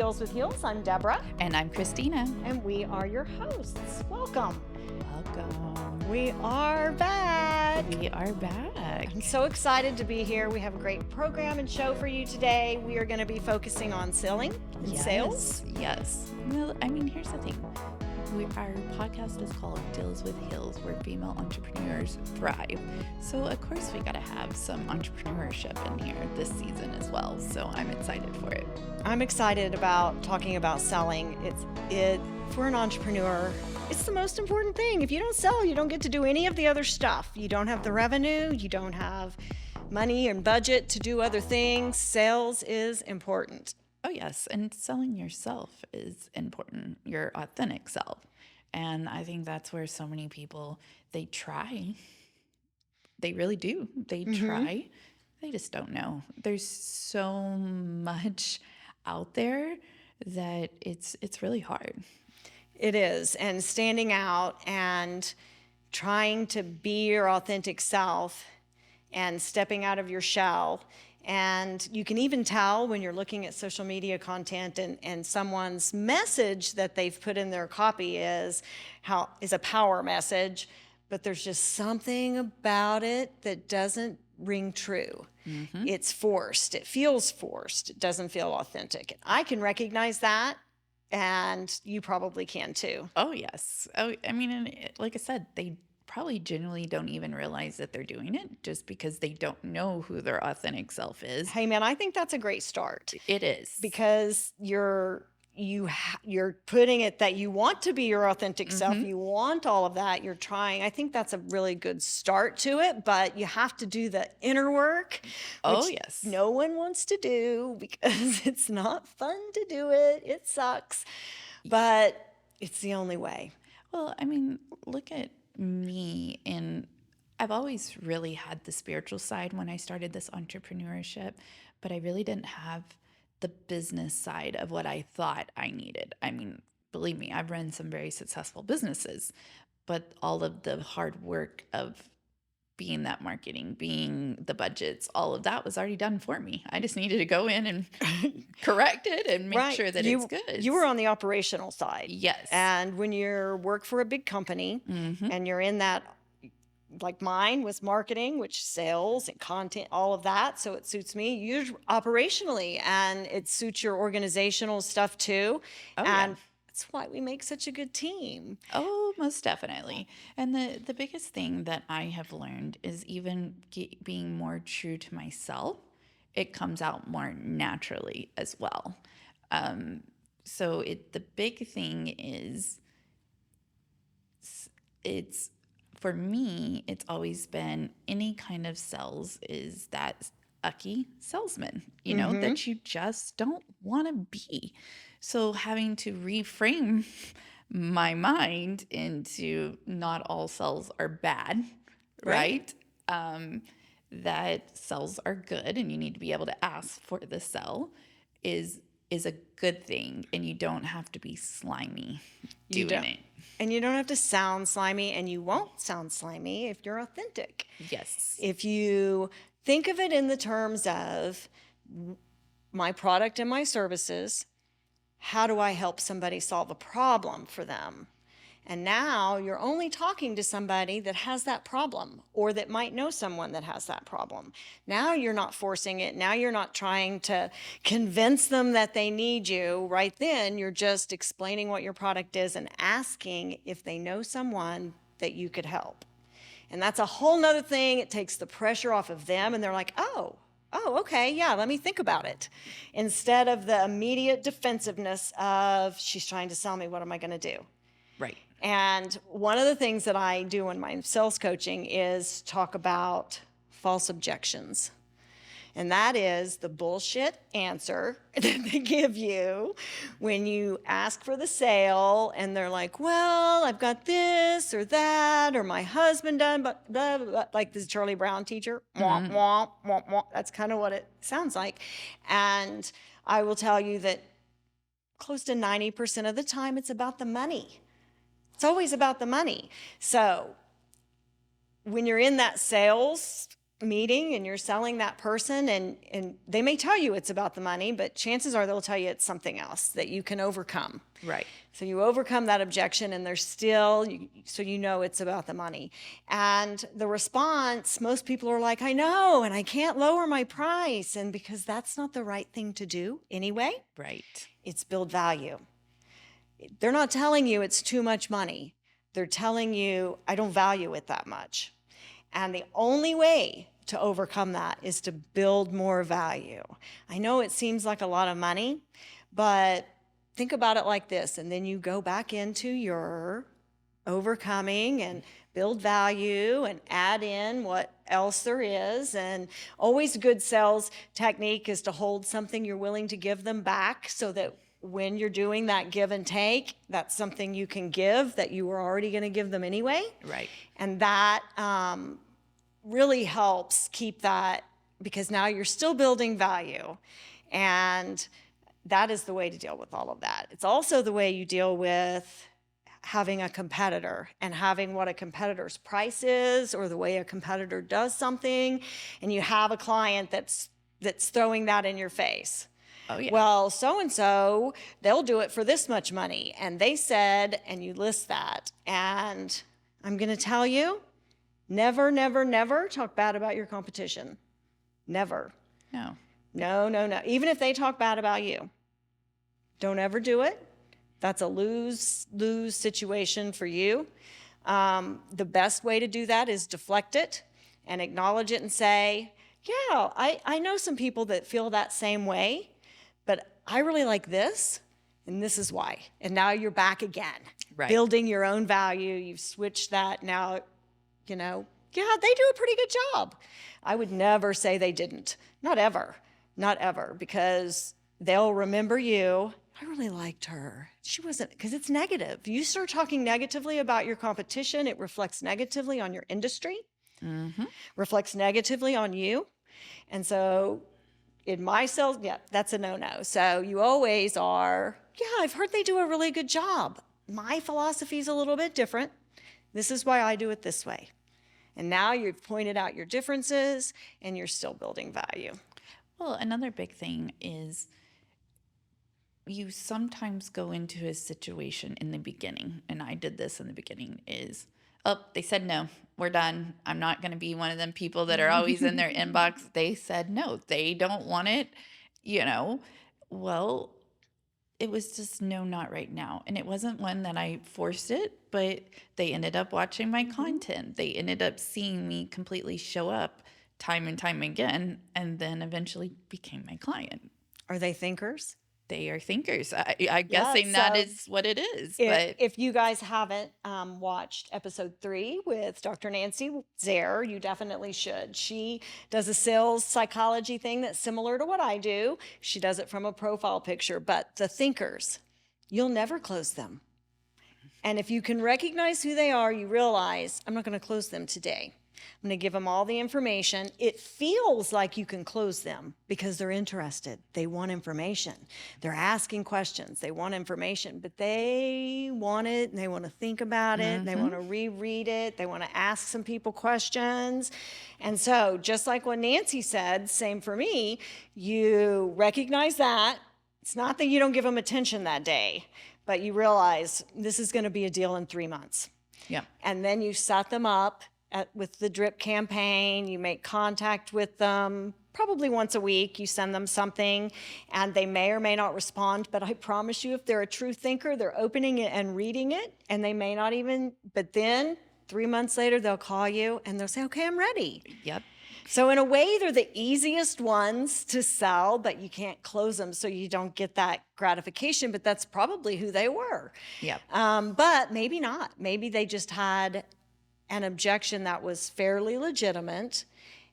Deals with Heels. I'm Debra. And I'm Christina. And we are your hosts. Welcome. Welcome. We are back. We are back. I'm so excited to be here. We have a great program and show for you today. We are going to be focusing on selling and sales. Yes. Well, I mean, here's the thing. Our podcast is called Deals with Heels, where female entrepreneurs thrive. So, of course, we got to have some entrepreneurship in here this season as well. So I'm excited for it. I'm excited about talking about selling. For an entrepreneur, it's the most important thing. If you don't sell, you don't get to do any of the other stuff. You don't have the revenue. You don't have money and budget to do other things. Sales is important. Oh, yes. And selling yourself is important, your authentic self. And I think that's where so many people, they try. They really do. They try. They just don't know. There's so much out there that it's really hard. It is. And standing out and trying to be your authentic self and stepping out of your shell. And you can even tell when you're looking at social media content and someone's message that they've put in their copy is a power message, but there's just something about it that doesn't ring true. It's forced. It feels forced. It doesn't feel authentic. And I can recognize that, and you probably can too. Oh, yes. Oh, I mean, and like I said, they probably genuinely don't even realize that they're doing it just because they don't know who their authentic self is. Hey, man, I think that's a great start. It is. Because you're putting it that you want to be your authentic self. You want all of that. You're trying. I think that's a really good start to it, but you have to do the inner work. Oh, yes. No one wants to do because it's not fun to do it. It sucks, but it's the only way. Well, I mean, look at me, and I've always really had the spiritual side when I started this entrepreneurship, but I really didn't have the business side of what I thought I needed. I mean, believe me, I've run some very successful businesses, but all of the hard work of being that marketing, being the budgets, all of that was already done for me. I just needed to go in and correct it and make sure that it's good. You were on the operational side. Yes. And when you work for a big company and you're in that, like mine was marketing, which sales and content, all of that. So it suits me. You're operationally, and it suits your organizational stuff too. Oh, and yeah. That's why we make such a good team. Oh, most definitely. And the biggest thing that I have learned is even being more true to myself, it comes out more naturally as well. So the big thing is, for me, it's always been any kind of sales is that ucky salesman, that you just don't want to be. So having to reframe my mind into not all sales are bad, right? That sales are good and you need to be able to ask for the sell is a good thing, and you don't have to be slimy doing it. And you don't have to sound slimy, and you won't sound slimy if you're authentic. Yes. If you think of it in the terms of my product and my services, how do I help somebody solve a problem for them? And now you're only talking to somebody that has that problem or that might know someone that has that problem. Now you're not forcing it. Now you're not trying to convince them that they need you. Right then, you're just explaining what your product is and asking if they know someone that you could help. And that's a whole nother thing. It takes the pressure off of them, and they're like, oh, okay, yeah, let me think about it. Instead of the immediate defensiveness of, she's trying to sell me, what am I going to do? Right. And one of the things that I do in my sales coaching is talk about false objections. And that is the bullshit answer that they give you when you ask for the sale and they're like, well, I've got this or that, or my husband done, but blah, blah, blah, like this Charlie Brown teacher. Womp, womp, womp, womp. That's kind of what it sounds like. And I will tell you that close to 90% of the time, it's about the money. It's always about the money. So when you're in that sales meeting and you're selling that person, and they may tell you it's about the money, but chances are they'll tell you it's something else that you can overcome. Right. So you overcome that objection, and they're still, so you know it's about the money. And the response, most people are like, I know, and I can't lower my price. And because that's not the right thing to do anyway, Right. it's build value. They're not telling you it's too much money. They're telling you, I don't value it that much. And the only way to overcome that is to build more value. I know it seems like a lot of money, but think about it like this. And then you go back into your overcoming and build value and add in what else there is. And always a good sales technique is to hold something you're willing to give them back, so that when you're doing that give and take, that's something you can give that you were already going to give them anyway. Right. And that really helps keep that, because now you're still building value. And that is the way to deal with all of that. It's also the way you deal with having a competitor and having what a competitor's price is, or the way a competitor does something, and you have a client that's throwing that in your face. Oh, yeah. Well, so-and-so, they'll do it for this much money, and they said, and you list that. And I'm going to tell you, never, never, never talk bad about your competition. Never. No. No. Even if they talk bad about you, don't ever do it. That's a lose-lose situation for you. The best way to do that is deflect it and acknowledge it and say, yeah, I know some people that feel that same way, but I really like this, and this is why. And now you're back again, Right. building your own value. You've switched that. Now, yeah, they do a pretty good job. I would never say they didn't. Not ever, because they'll remember you. I really liked her. She wasn't, because it's negative. You start talking negatively about your competition, it reflects negatively on your industry, reflects negatively on you. And so in my sales, yeah, that's a no-no. So you always are, yeah, I've heard they do a really good job. My philosophy is a little bit different. This is why I do it this way. And now you've pointed out your differences, and you're still building value. Well, another big thing is you sometimes go into a situation in the beginning, and I did this in the beginning, is, oh, they said no, we're done. I'm not going to be one of them people that are always in their inbox. They said no, they don't want it, Well, it was just no, not right now. And it wasn't one that I forced it, but they ended up watching my content. They ended up seeing me completely show up time and time again, and then eventually became my client. Are they thinkers? They are thinkers. I'm guessing that so is what it is. If you guys haven't watched episode 3 with Dr. Nancy Zare, you definitely should. She does a sales psychology thing that's similar to what I do. She does it from a profile picture. But the thinkers, you'll never close them. And if you can recognize who they are, you realize, I'm not going to close them today. I'm going to give them all the information. It feels like you can close them because they're interested. They want information. They're asking questions. They want information, but they want it, and they want to think about it. They want to reread it. They want to ask some people questions. And so just like what Nancy said, same for me, you recognize that. It's not that you don't give them attention that day, but you realize this is going to be a deal in 3 months. Yeah. And then you set them up with the drip campaign. You make contact with them probably once a week. You send them something, and they may or may not respond. But I promise you, if they're a true thinker, they're opening it and reading it, and they may not even, but then 3 months later, they'll call you and they'll say, okay, I'm ready. Yep. So in a way, they're the easiest ones to sell, but you can't close them, so you don't get that gratification. But that's probably who they were. Yep. But maybe not. Maybe they just had an objection that was fairly legitimate,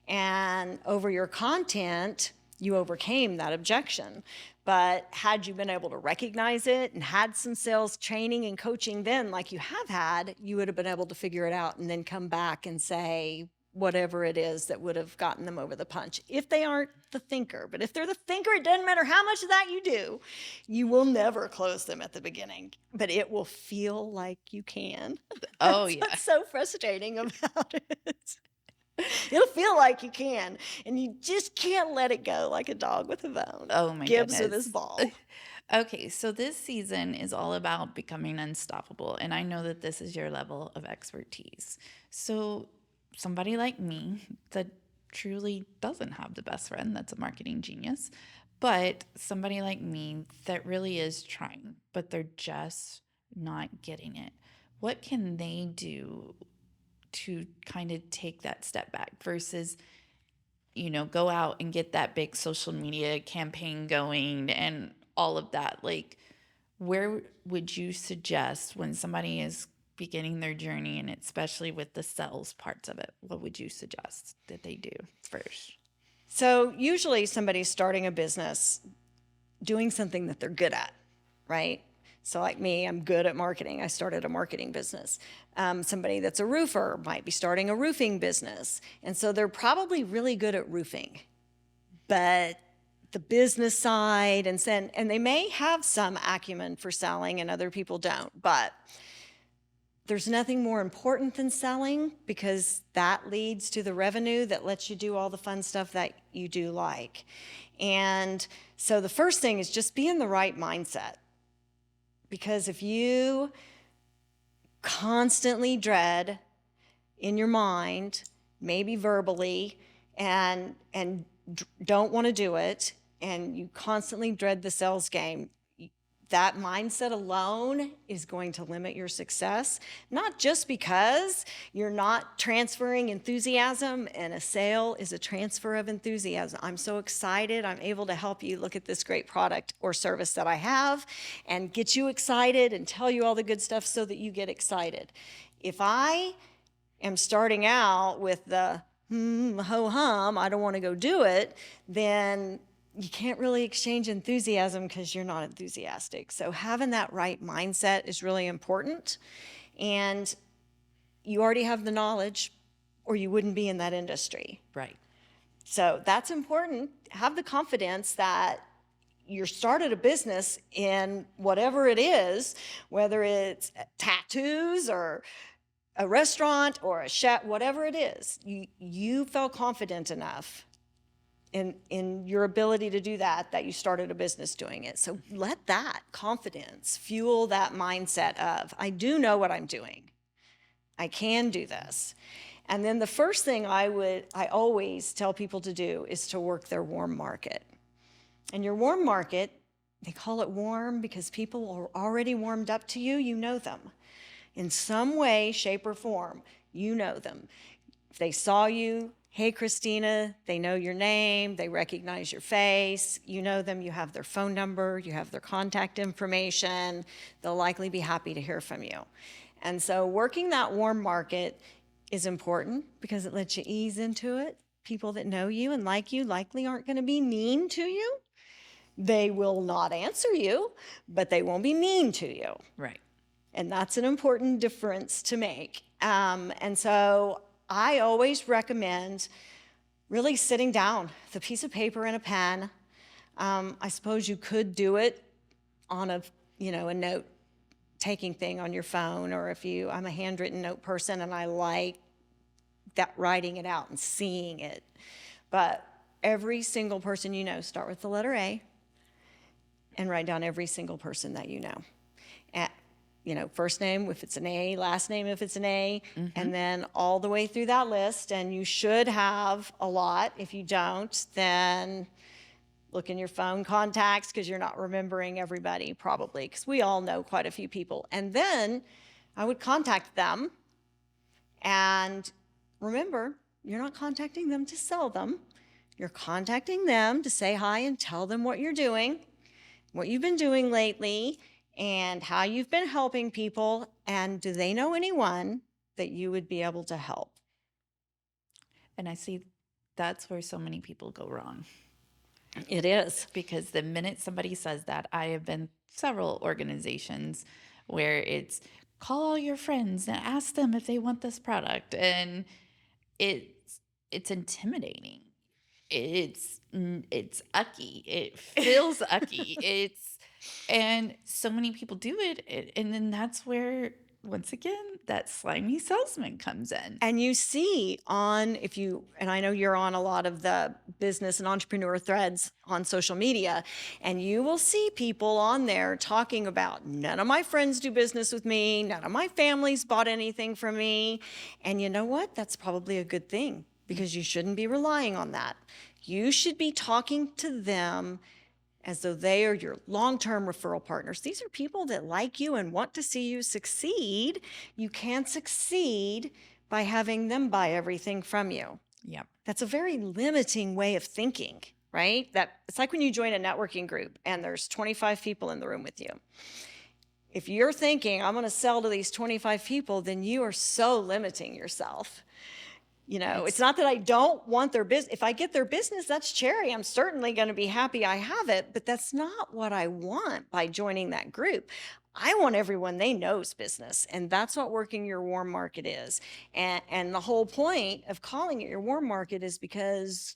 and over your content, you overcame that objection. But had you been able to recognize it and had some sales training and coaching then, like you have had, you would have been able to figure it out and then come back and say whatever it is that would have gotten them over the punch, if they aren't the thinker. But if they're the thinker, it doesn't matter how much of that you do, you will never close them at the beginning, but it will feel like you can. Oh, That's yeah. what's so frustrating about it. It'll feel like you can, and you just can't let it go like a dog with a bone. Oh my Gibbs with his goodness. ball. Okay, so this season is all about becoming unstoppable, and I know that this is your level of expertise. So, somebody like me that truly doesn't have the best friend that's a marketing genius, but somebody like me that really is trying, but they're just not getting it. What can they do to kind of take that step back versus go out and get that big social media campaign going and all of that? Like, where would you suggest when somebody is beginning their journey, and especially with the sales parts of it, what would you suggest that they do first? So, usually somebody's starting a business doing something that they're good at, right? So, like me, I'm good at marketing. I started a marketing business. Somebody that's a roofer might be starting a roofing business. And so they're probably really good at roofing, but the business side, and they may have some acumen for selling and other people don't, but there's nothing more important than selling because that leads to the revenue that lets you do all the fun stuff that you do like. And so the first thing is just be in the right mindset. Because if you constantly dread in your mind, maybe verbally, and don't want to do it, and you constantly dread the sales game, that mindset alone is going to limit your success, not just because you're not transferring enthusiasm, and a sale is a transfer of enthusiasm. I'm so excited. I'm able to help you look at this great product or service that I have and get you excited and tell you all the good stuff so that you get excited. If I am starting out with the ho hum, I don't want to go do it, then you can't really exchange enthusiasm because you're not enthusiastic. So having that right mindset is really important. And you already have the knowledge, or you wouldn't be in that industry. Right. So that's important. Have the confidence that you started a business in whatever it is, whether it's tattoos or a restaurant or a chef, whatever it is, you felt confident enough in your ability to do that you started a business doing it. So let that confidence fuel that mindset of, I do know what I'm doing. I can do this. And then the first thing I always tell people to do is to work their warm market. And your warm market, they call it warm because people are already warmed up to you. You know them. In some way, shape, or form, you know them. If they saw you, hey, Christina, they know your name, they recognize your face, you know them, you have their phone number, you have their contact information, they'll likely be happy to hear from you. And so working that warm market is important because it lets you ease into it. People that know you and like you likely aren't going to be mean to you. They will not answer you, but they won't be mean to you. Right. And that's an important difference to make. And so I always recommend really sitting down with a piece of paper and a pen. I suppose you could do it on a note taking thing on your phone, or I'm a handwritten note person and I like that, writing it out and seeing it. But every single person you know, start with the letter A and write down every single person that you know. First name if it's an A, last name if it's an A, and then all the way through that list. And you should have a lot. If you don't, then look in your phone contacts because you're not remembering everybody probably, because we all know quite a few people. And then I would contact them. And remember, you're not contacting them to sell them. You're contacting them to say hi and tell them what you're doing, what you've been doing lately, and how you've been helping people, and do they know anyone that you would be able to help? And I see that's where so many people go wrong. It is. Because the minute somebody says that, I have been several organizations where it's call all your friends and ask them if they want this product, and it's intimidating. It's ucky. It feels ucky. And so many people do it, and then that's where once again, that slimy salesman comes in. And you see and I know you're on a lot of the business and entrepreneur threads on social media, and you will see people on there talking about, none of my friends do business with me, none of my family's bought anything from me. And you know what? That's probably a good thing, because you shouldn't be relying on that. You should be talking to them as though they are your long-term referral partners. These are people that like you and want to see you succeed. You can't succeed by having them buy everything from you. Yep. That's a very limiting way of thinking, right? That it's like when you join a networking group and there's 25 people in the room with you. If you're thinking, I'm going to sell to these 25 people, then you are so limiting yourself. It's not that I don't want their business. If I get their business, that's cherry. I'm certainly going to be happy I have it, but that's not what I want by joining that group. I want everyone they know's business, and that's what working your warm market is. And the whole point of calling it your warm market is because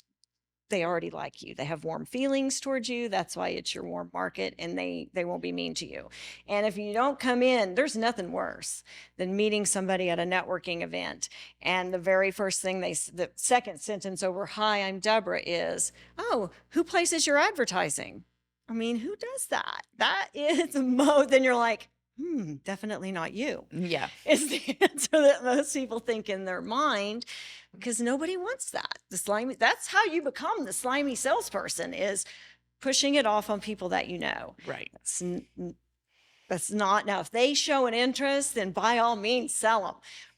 they already like you. They have warm feelings towards you. That's why it's your warm market, and they won't be mean to you. And if you don't come in, there's nothing worse than meeting somebody at a networking event. And the very first thing the second sentence over, "Hi, I'm Debra," is, "Oh, who places your advertising?" I mean, who does that? That is then you're like, definitely not you. Yeah. Is the answer that most people think in their mind, because nobody wants that. That's how you become the slimy salesperson, is pushing it off on people that you know. Right. That's not, now if they show an interest, then by all means sell them,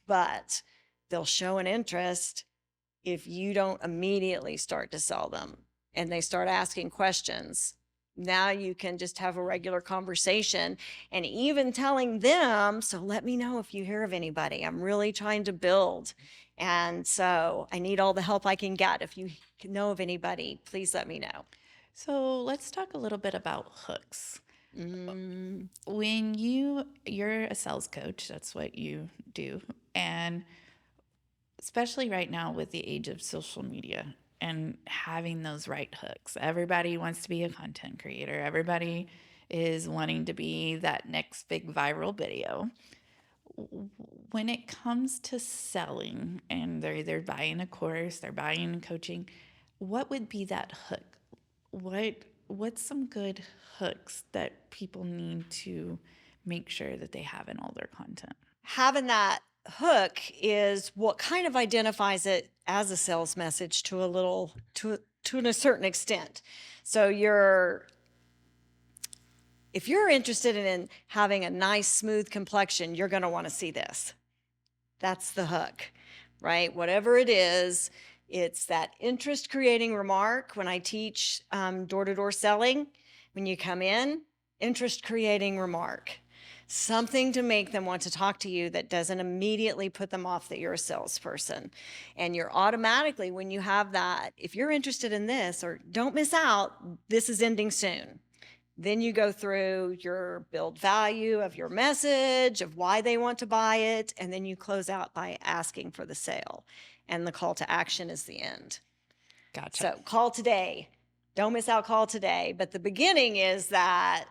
but they'll show an interest if you don't immediately start to sell them and they start asking questions. Now you can just have a regular conversation, and even telling them, so let me know if you hear of anybody. I'm really trying to build, and so I need all the help I can get. If you know of anybody, please let me know. So let's talk a little bit about hooks. Mm. When you're a sales coach, that's what you do. And especially right now with the age of social media and having those right hooks, everybody wants to be a content creator. Everybody is wanting to be that next big viral video. When it comes to selling and they're either buying a course, they're buying coaching, what would be that hook? What's some good hooks that people need to make sure that they have in all their content? Having that hook is what kind of identifies it as a sales message to a certain extent. So if you're interested in having a nice, smooth complexion, you're going to want to see this. That's the hook, right? Whatever it is, it's that interest creating remark. When I teach door-to-door selling, when you come in, interest creating remark. Something to make them want to talk to you that doesn't immediately put them off that you're a salesperson. And you're automatically, when you have that, if you're interested in this, or don't miss out, this is ending soon. Then you go through your build value of your message, of why they want to buy it, and then you close out by asking for the sale. And the call to action is the end. Gotcha. So call today. Don't miss out, call today. But the beginning is that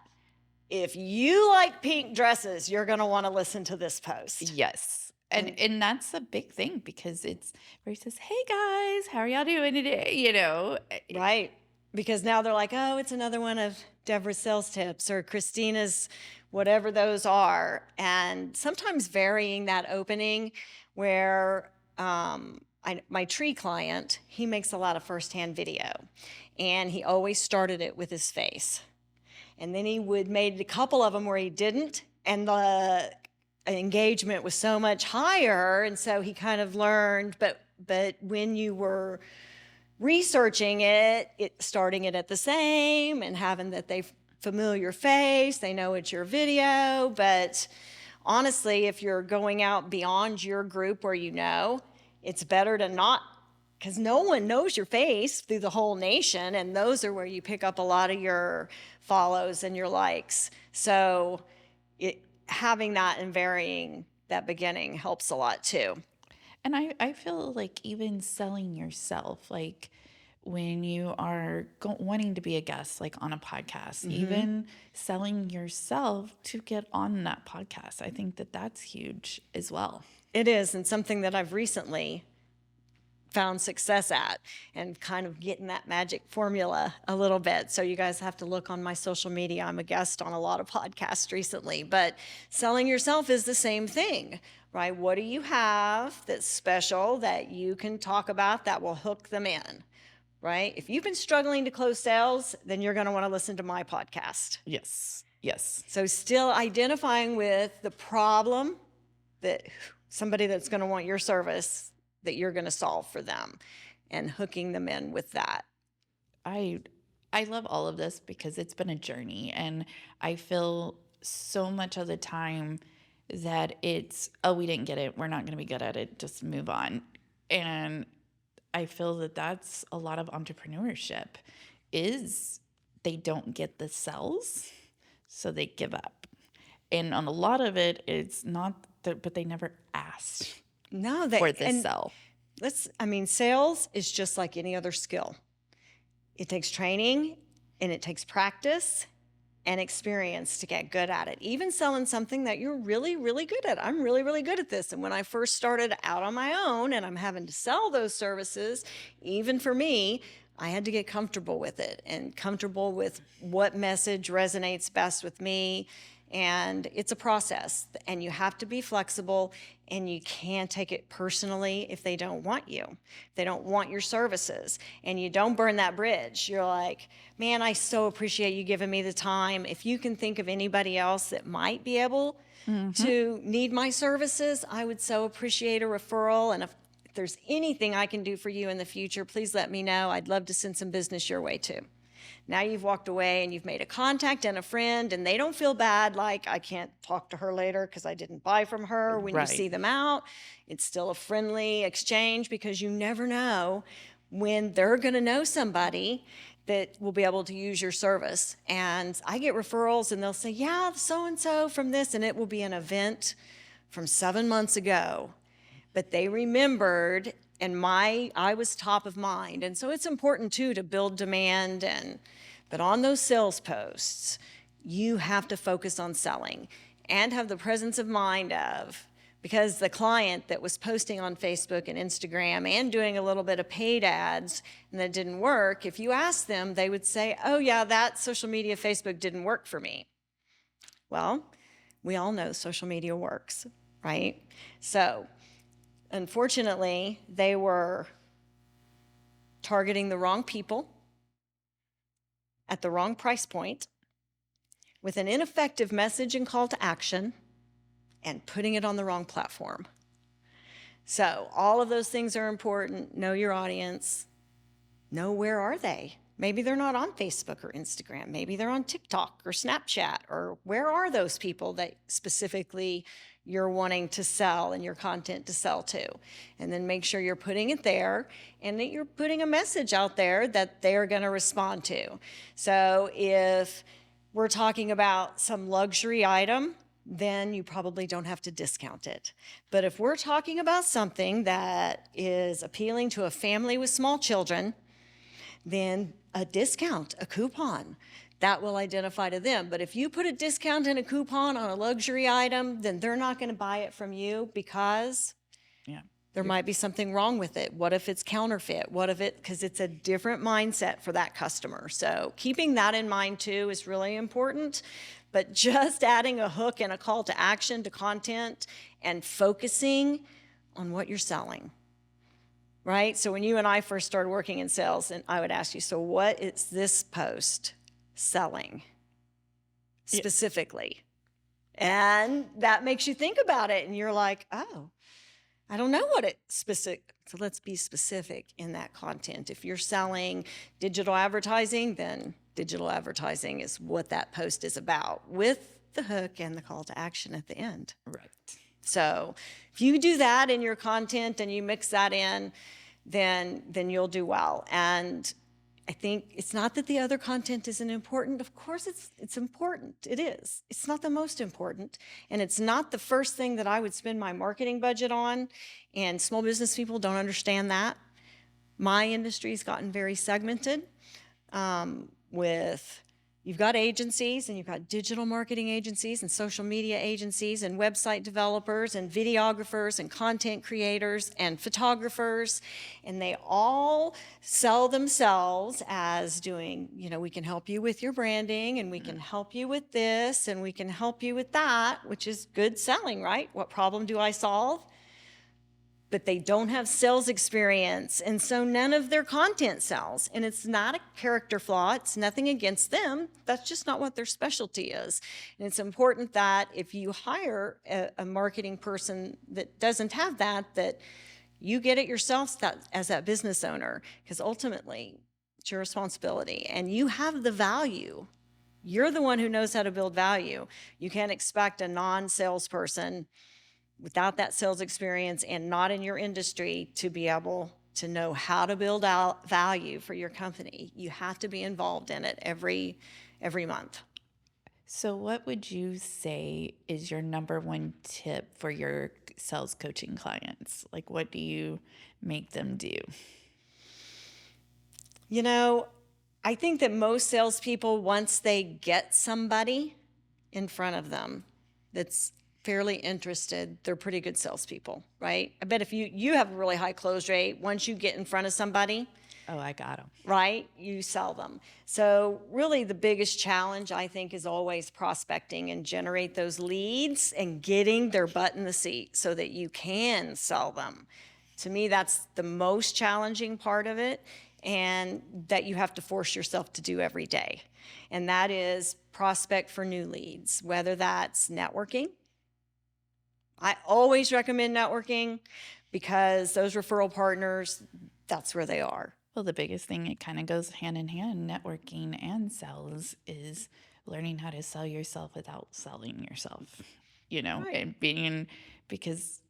if you like pink dresses, you're going to want to listen to this post. Yes. And that's a big thing, because it's where he says, "Hey guys, how are y'all doing today?" Right. Because now they're like, oh, it's another one of Debra's sales tips or Christina's, whatever those are. And sometimes varying that opening where my tree client, he makes a lot of firsthand video, and he always started it with his face. And then he made a couple of them where he didn't, and the engagement was so much higher. And so he kind of learned, but when you were researching it, starting it at the same and having that they familiar face, they know it's your video. But honestly, if you're going out beyond your group where it's better to not, because no one knows your face through the whole nation, and those are where you pick up a lot of your follows and your likes. So having that and varying that beginning helps a lot too. And I feel like even selling yourself, like when you are wanting to be a guest, like on a podcast, even selling yourself to get on that podcast. I think that that's huge as well. It is, and something that I've recently found success at, and kind of getting that magic formula a little bit. So you guys have to look on my social media. I'm a guest on a lot of podcasts recently, but selling yourself is the same thing, right? What do you have that's special that you can talk about that will hook them in, right? If you've been struggling to close sales, then you're going to want to listen to my podcast. Yes. Yes. So still identifying with the problem that somebody that's going to want your service that you're going to solve for them, and hooking them in with that. I love all of this because it's been a journey, and I feel so much of the time that it's, oh, we didn't get it, we're not going to be good at it, just move on. And I feel that that's a lot of entrepreneurship, is they don't get the sells, so they give up. And on a lot of it, it's not that, but they never asked for the sell. Sales is just like any other skill. It takes training, and it takes practice and experience to get good at it. Even selling something that you're really, really good at. I'm really, really good at this. And when I first started out on my own and I'm having to sell those services, even for me, I had to get comfortable with it and comfortable with what message resonates best with me. And it's a process, and you have to be flexible, and you can't take it personally if they don't want you, if they don't want your services, and you don't burn that bridge. You're like, man, I so appreciate you giving me the time. If you can think of anybody else that might be able to need my services, I would so appreciate a referral. And if there's anything I can do for you in the future, please let me know. I'd love to send some business your way too. Now you've walked away and you've made a contact and a friend, and they don't feel bad like, I can't talk to her later because I didn't buy from her. When you see them out, it's still a friendly exchange, because you never know when they're going to know somebody that will be able to use your service. And I get referrals, and they'll say, yeah, so-and-so from this, and it will be an event from 7 months ago. But they remembered, and I was top of mind. And so it's important too to build demand, but on those sales posts, you have to focus on selling and have the presence of mind of, because the client that was posting on Facebook and Instagram and doing a little bit of paid ads and that didn't work, if you ask them, they would say, oh yeah, that social media, Facebook didn't work for me. Well, we all know social media works, right? So unfortunately, they were targeting the wrong people at the wrong price point with an ineffective message and call to action, and putting it on the wrong platform. So all of those things are important. Know your audience. Know, where are they? Maybe they're not on Facebook or Instagram. Maybe they're on TikTok or Snapchat. Or where are those people that specifically you're wanting to sell and your content to sell to? And then make sure you're putting it there, and that you're putting a message out there that they're going to respond to. So if we're talking about some luxury item, then you probably don't have to discount it. But if we're talking about something that is appealing to a family with small children, then a discount, a coupon, that will identify to them. But if you put a discount and a coupon on a luxury item, then they're not going to buy it from you, because there might be something wrong with it. What if it's counterfeit? Because it's a different mindset for that customer. So keeping that in mind too is really important. But just adding a hook and a call to action to content and focusing on what you're selling. Right? So when you and I first started working in sales, and I would ask you, so what is this post selling specifically? And that makes you think about it, and you're like, oh, I don't know what it's specific. So let's be specific in that content. If you're selling digital advertising, then digital advertising is what that post is about, with the hook and the call to action at the end. Right. So if you do that in your content and you mix that in, then you'll do well. And I think it's not that the other content isn't important. Of course it's important. It is. It's not the most important. And it's not the first thing that I would spend my marketing budget on. And small business people don't understand that. My industry's gotten very segmented with you've got agencies and you've got digital marketing agencies and social media agencies and website developers and videographers and content creators and photographers, and they all sell themselves as doing, we can help you with your branding and we can help you with this and we can help you with that, which is good selling, right? What problem do I solve? But they don't have sales experience, and so none of their content sells. And it's not a character flaw. It's nothing against them. That's just not what their specialty is. And it's important that if you hire a marketing person that doesn't have that, that you get it yourself as that business owner, because ultimately it's your responsibility and you have the value. You're the one who knows how to build value. You can't expect a non-salesperson without that sales experience and not in your industry to be able to know how to build out value for your company. You have to be involved in it every month. So, what would you say is your number one tip for your sales coaching clients? Like, what do you make them do? I think that most salespeople, once they get somebody in front of them that's fairly interested, they're pretty good salespeople, right? I bet if you have a really high close rate, once you get in front of somebody, Oh, I got them. right, you sell them. So really the biggest challenge, I think, is always prospecting and generate those leads and getting their butt in the seat so that you can sell them. To me, that's the most challenging part of it, and that you have to force yourself to do every day. And that is prospect for new leads, whether that's networking. I always recommend networking because those referral partners, that's where they are. Well, the biggest thing, it kind of goes hand in hand, networking and sales, is learning how to sell yourself without selling yourself, Right. and because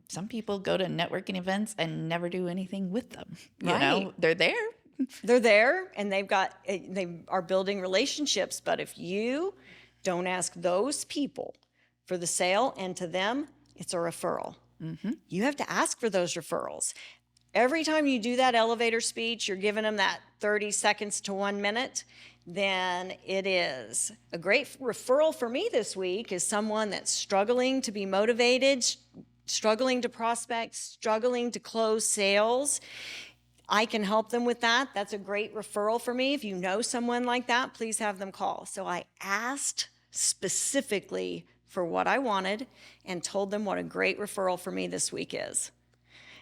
some people go to networking events and never do anything with them. Right. They're there. They're there and they are building relationships, but if you don't ask those people for the sale, and to them, it's a referral. You have to ask for those referrals. Every time you do that elevator speech, you're giving them that 30 seconds to 1 minute, then it is. A great referral for me this week is someone that's struggling to be motivated, struggling to prospect, struggling to close sales. I can help them with that. That's a great referral for me. If you know someone like that, please have them call. So I asked specifically for what I wanted and told them what a great referral for me this week is.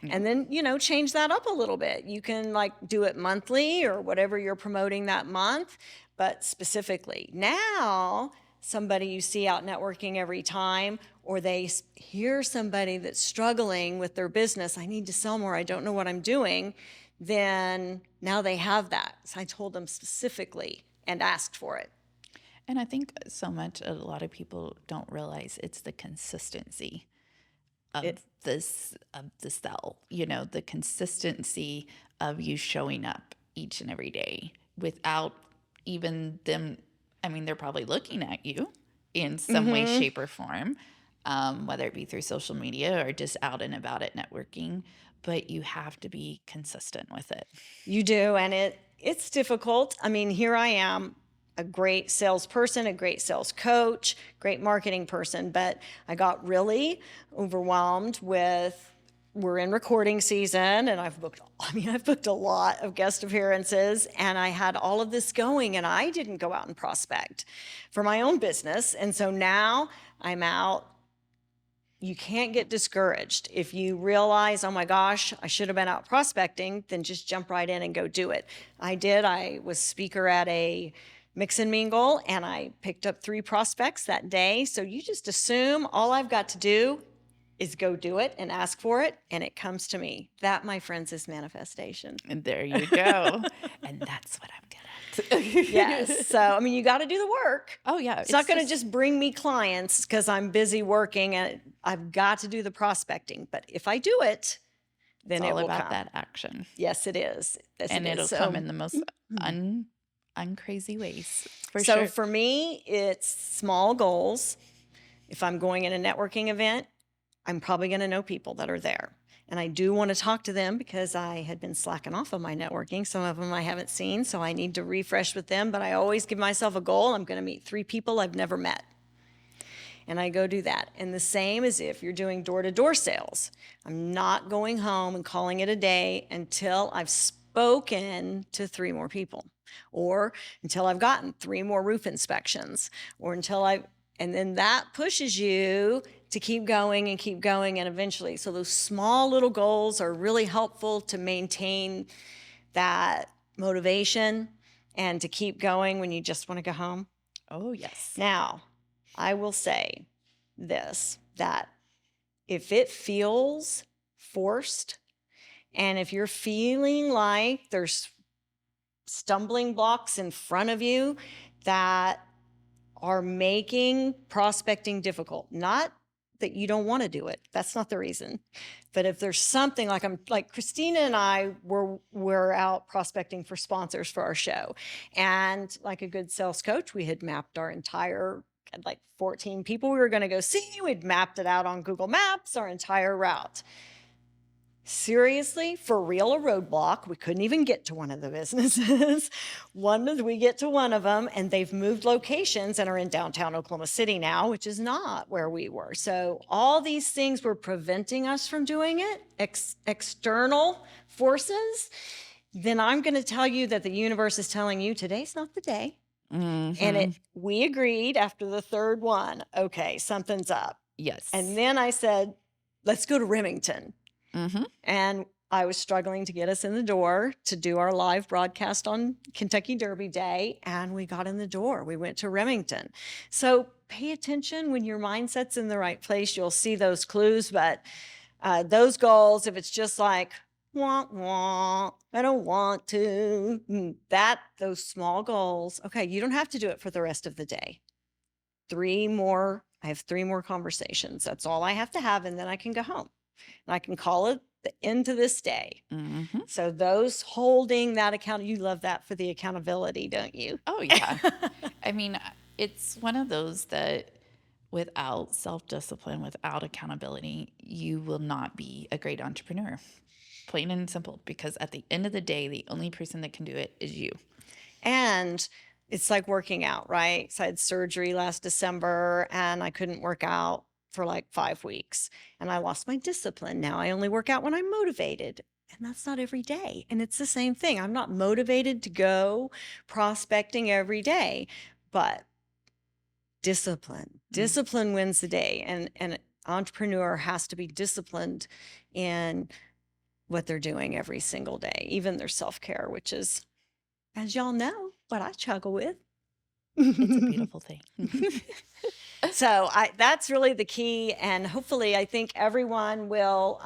And then, change that up a little bit. You can do it monthly or whatever you're promoting that month, but specifically. Now, somebody you see out networking every time, or they hear somebody that's struggling with their business, I need to sell more, I don't know what I'm doing, then now they have that. So I told them specifically and asked for it. And I think a lot of people don't realize it's the consistency of the sell, the consistency of you showing up each and every day without even them. I mean, they're probably looking at you in some way, shape, or form, whether it be through social media or just out and about at networking, but you have to be consistent with it. You do, and it's difficult. I mean, here I am, a great salesperson, a great sales coach, great marketing person, but I got really overwhelmed with, we're in recording season and I've booked a lot of guest appearances and I had all of this going and I didn't go out and prospect for my own business. And so now I'm out. You can't get discouraged. If you realize, oh my gosh, I should have been out prospecting, then just jump right in and go do it. I did. I was speaker at a mix and mingle, and I picked up 3 prospects that day. So you just assume all I've got to do is go do it and ask for it, and it comes to me. That, my friends, is manifestation. And there you go. And that's what I'm good at. Yes. So, you got to do the work. Oh, yeah. It's not going to just bring me clients because I'm busy working, and I've got to do the prospecting. But if I do it, then it will come. It's all about that action. Yes, it is. Yes, and it is. It'll come in the most uncrazy ways, for So sure. for me, it's small goals. If I'm going in a networking event, I'm probably going to know people that are there. And I do want to talk to them because I had been slacking off on my networking. Some of them I haven't seen, so I need to refresh with them. But I always give myself a goal. I'm going to meet 3 people I've never met. And I go do that. And the same as if you're doing door-to-door sales. I'm not going home and calling it a day until I've spoken to 3 more people, or until I've gotten 3 more roof inspections, or and then that pushes you to keep going and keep going, and eventually. So those small little goals are really helpful to maintain that motivation and to keep going when you just want to go home. Oh, yes. Now, I will say this, that if it feels forced, and if you're feeling like there's stumbling blocks in front of you that are making prospecting difficult, not that you don't want to do it. That's not the reason. But if there's something like Christina and I were out prospecting for sponsors for our show. And like a good sales coach, we had mapped our entire, like 14 people we were going to go see. We'd mapped it out on Google Maps, our entire route. Seriously, for real, a roadblock. We couldn't even get to one of the businesses. We get to one of them, and they've moved locations and are in downtown Oklahoma City now, which is not where we were. So all these things were preventing us from doing it, external forces. Then I'm going to tell you that the universe is telling you today's not the day. Mm-hmm. And we agreed after the 3rd one, okay, something's up. Yes. And then I said, let's go to Remington. Mm-hmm. And I was struggling to get us in the door to do our live broadcast on Kentucky Derby Day. And we got in the door. We went to Remington. So pay attention when your mindset's in the right place. You'll see those clues. But those goals, if it's just like, wah, wah, I don't want to, those small goals, okay, you don't have to do it for the rest of the day. I have 3 more conversations. That's all I have to have. And then I can go home. And I can call it the end of this day. Mm-hmm. So those holding that account, you love that for the accountability, don't you? Oh, yeah. I mean, it's one of those that without self-discipline, without accountability, you will not be a great entrepreneur. Plain and simple. Because at the end of the day, the only person that can do it is you. And it's like working out, right? So I had surgery last December and I couldn't work out for like 5 weeks, and I lost my discipline. Now I only work out when I'm motivated, and that's not every day. And it's the same thing. I'm not motivated to go prospecting every day, but discipline wins the day. And an entrepreneur has to be disciplined in what they're doing every single day, even their self-care, which is, as y'all know, what I struggle with. It's a beautiful thing. So that's really the key. And hopefully, I think everyone will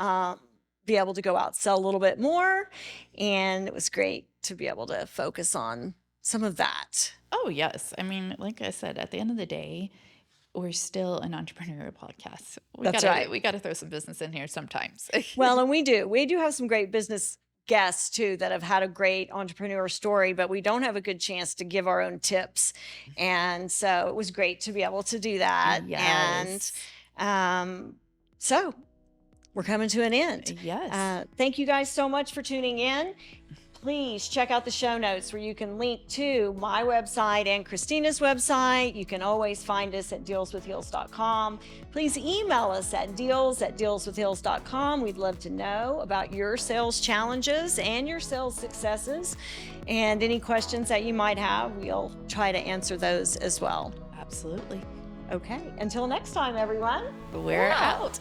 be able to go out, sell a little bit more. And it was great to be able to focus on some of that. Oh, yes. I mean, like I said, at the end of the day, we're still an entrepreneurial podcast. That's right. We got to throw some business in here sometimes. Well, and we do. We do have some great business guests too that have had a great entrepreneur story, but we don't have a good chance to give our own tips. And so it was great to be able to do that. Yes. And so we're coming to an end. Yes. Thank you guys so much for tuning in. Please check out the show notes where you can link to my website and Christina's website. You can always find us at dealswithheels.com. Please email us at dealswithheels.com. We'd love to know about your sales challenges and your sales successes, and any questions that you might have. We'll try to answer those as well. Absolutely. Okay. Until next time, everyone. We're out.